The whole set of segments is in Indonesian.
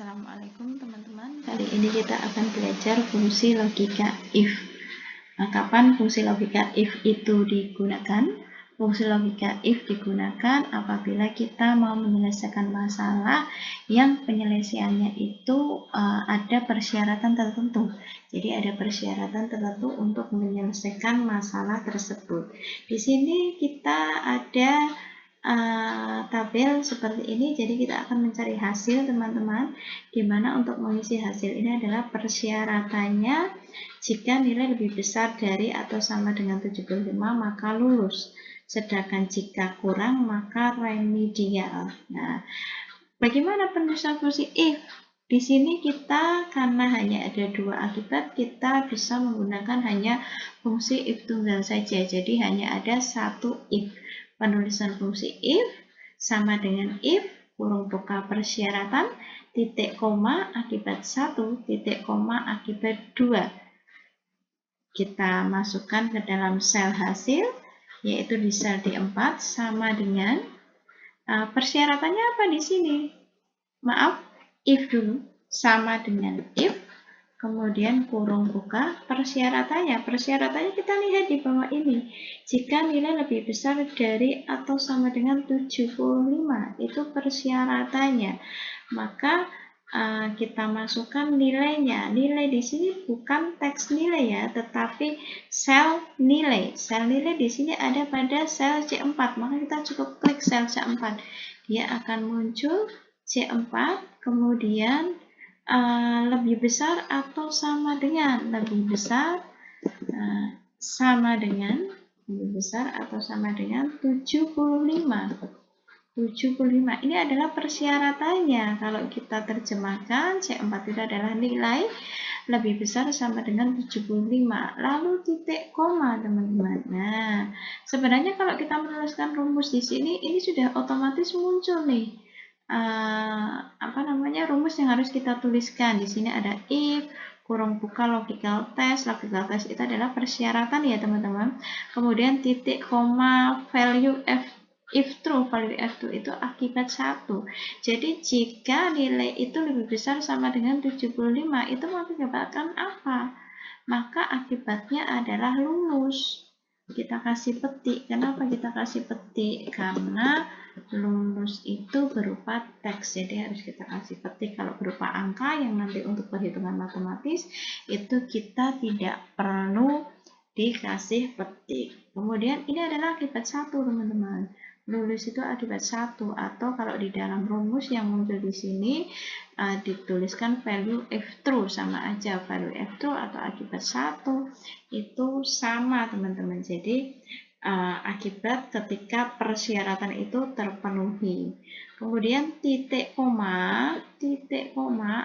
Assalamualaikum teman-teman. Kali ini kita akan belajar fungsi logika if. Kapan fungsi logika if itu digunakan? Fungsi logika if digunakan apabila kita mau menyelesaikan masalah yang penyelesaiannya itu ada persyaratan tertentu. Jadi ada persyaratan tertentu untuk menyelesaikan masalah tersebut. Di sini kita ada tabel seperti ini, jadi kita akan mencari hasil teman-teman, dimana untuk mengisi hasil ini adalah persyaratannya jika nilai lebih besar dari atau sama dengan 75 maka lulus, sedangkan jika kurang maka remedial. Nah, bagaimana penulisan fungsi if? Di sini kita karena hanya ada dua akibat, kita bisa menggunakan hanya fungsi if tunggal saja, jadi hanya ada satu if. Penulisan fungsi if sama dengan if kurung buka persyaratan titik koma akibat 1 titik koma akibat 2. Kita masukkan ke dalam sel hasil, yaitu di sel D4 sama dengan persyaratannya apa di sini? Maaf, if dulu sama dengan if, kemudian kurung buka persyaratannya. Persyaratannya kita lihat di bawah ini. Jika nilai lebih besar dari atau sama dengan 75, itu persyaratannya. Maka kita masukkan nilainya. Nilai di sini bukan teks nilai ya, tetapi sel nilai. Sel nilai di sini ada pada sel C4. Maka kita cukup klik sel C4. Dia akan muncul C4, kemudian lebih besar atau sama dengan, lebih besar sama dengan, lebih besar atau sama dengan 75. 75 ini adalah persyaratannya. Kalau kita terjemahkan, C4 itu adalah nilai lebih besar sama dengan 75. Lalu titik koma, teman-teman. Nah, sebenarnya kalau kita menuliskan rumus di sini, ini sudah otomatis muncul nih. Rumus yang harus kita tuliskan. Di sini ada if, kurung buka logical test. Logical test itu adalah persyaratan ya teman-teman. Kemudian titik koma value if true, value f2 itu akibat 1. Jadi jika nilai itu lebih besar sama dengan 75, itu mengakibatkan apa? Maka akibatnya adalah lulus. Kita kasih petik. Kenapa kita kasih petik? Karena lulus itu berupa teks, jadi harus kita kasih petik. Kalau berupa angka yang nanti untuk perhitungan matematis itu kita tidak perlu dikasih petik. Kemudian ini adalah akibat 1 teman-teman. Lulus itu akibat 1, atau kalau di dalam rumus yang muncul di sini dituliskan value if true, sama aja value if true atau akibat 1 itu sama teman-teman. Jadi akibat ketika persyaratan itu terpenuhi. Kemudian titik koma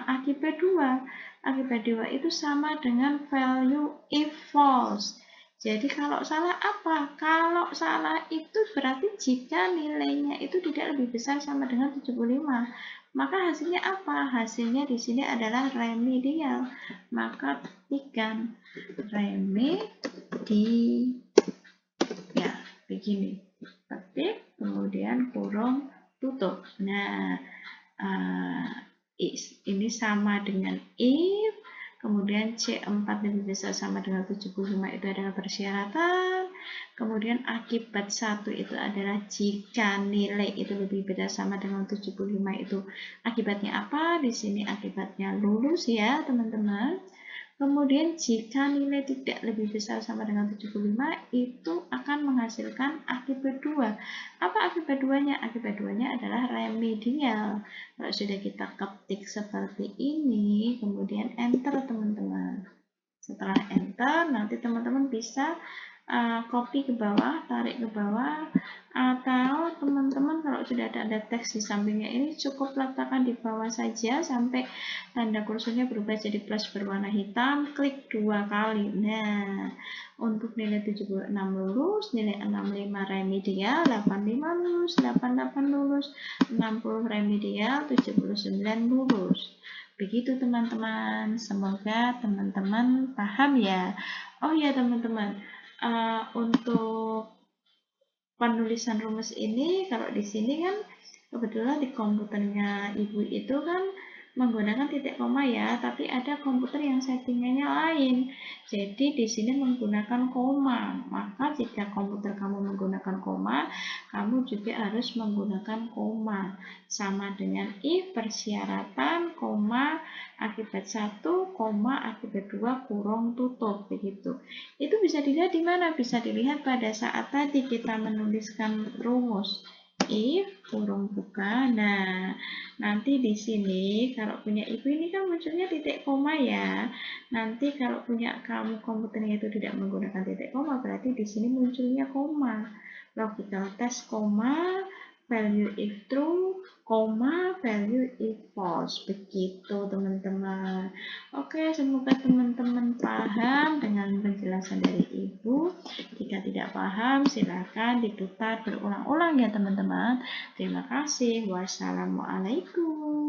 akibat 2. Akibat 2 itu sama dengan value if false. Jadi kalau salah apa? Kalau salah itu berarti jika nilainya itu tidak lebih besar sama dengan 75. Maka hasilnya apa? Hasilnya di sini adalah remedial. Maka ketikkan remedi. Ya, begini. Petik, kemudian kurung tutup. Nah, ini sama dengan if, kemudian C4 lebih besar sama dengan 75 itu adalah persyaratan, kemudian akibat 1 itu adalah jika nilai itu lebih besar sama dengan 75 itu akibatnya apa? Di sini akibatnya lulus ya teman-teman. Kemudian jika nilai tidak lebih besar sama dengan 75 itu akan menghasilkan akibat 2. Apa akibat 2-nya? Akibat 2-nya adalah remedial. Kalau sudah kita ketik seperti ini, kemudian enter teman-teman. Setelah enter, nanti teman-teman bisa copy ke bawah, tarik ke bawah, atau teman-teman kalau sudah ada teks di sampingnya ini cukup letakkan di bawah saja sampai tanda kursornya berubah jadi plus berwarna hitam, klik 2 kali. Nah, untuk nilai 76 lulus, nilai 65 remedial, 85 lulus, 88 lulus, 60 remedial, 79 lulus. Begitu teman-teman, semoga teman-teman paham ya. Oh ya teman-teman, untuk penulisan rumus ini, kalau di sini kan kebetulan di komputernya ibu itu kan menggunakan titik koma ya, tapi ada komputer yang settingannya lain. Jadi di sini menggunakan koma. Maka jika komputer kamu menggunakan koma, kamu juga harus menggunakan koma. Sama dengan if persyaratan, koma, akibat 1, koma, akibat 2, kurung tutup, begitu. Itu bisa dilihat di mana? Bisa dilihat pada saat tadi kita menuliskan rumus. If, kurung buka. Nah, nanti di sini kalau punya ibu ini kan munculnya titik koma ya. Nanti kalau punya kamu komputernya itu tidak menggunakan titik koma, berarti di sini munculnya koma. Logical test, koma, value if true, koma, value if false. Begitu teman-teman. Oke, semoga teman-teman paham dengan penjelasan dari ibu. Jika tidak paham, silakan diputar berulang-ulang ya teman-teman. Terima kasih. Wassalamualaikum.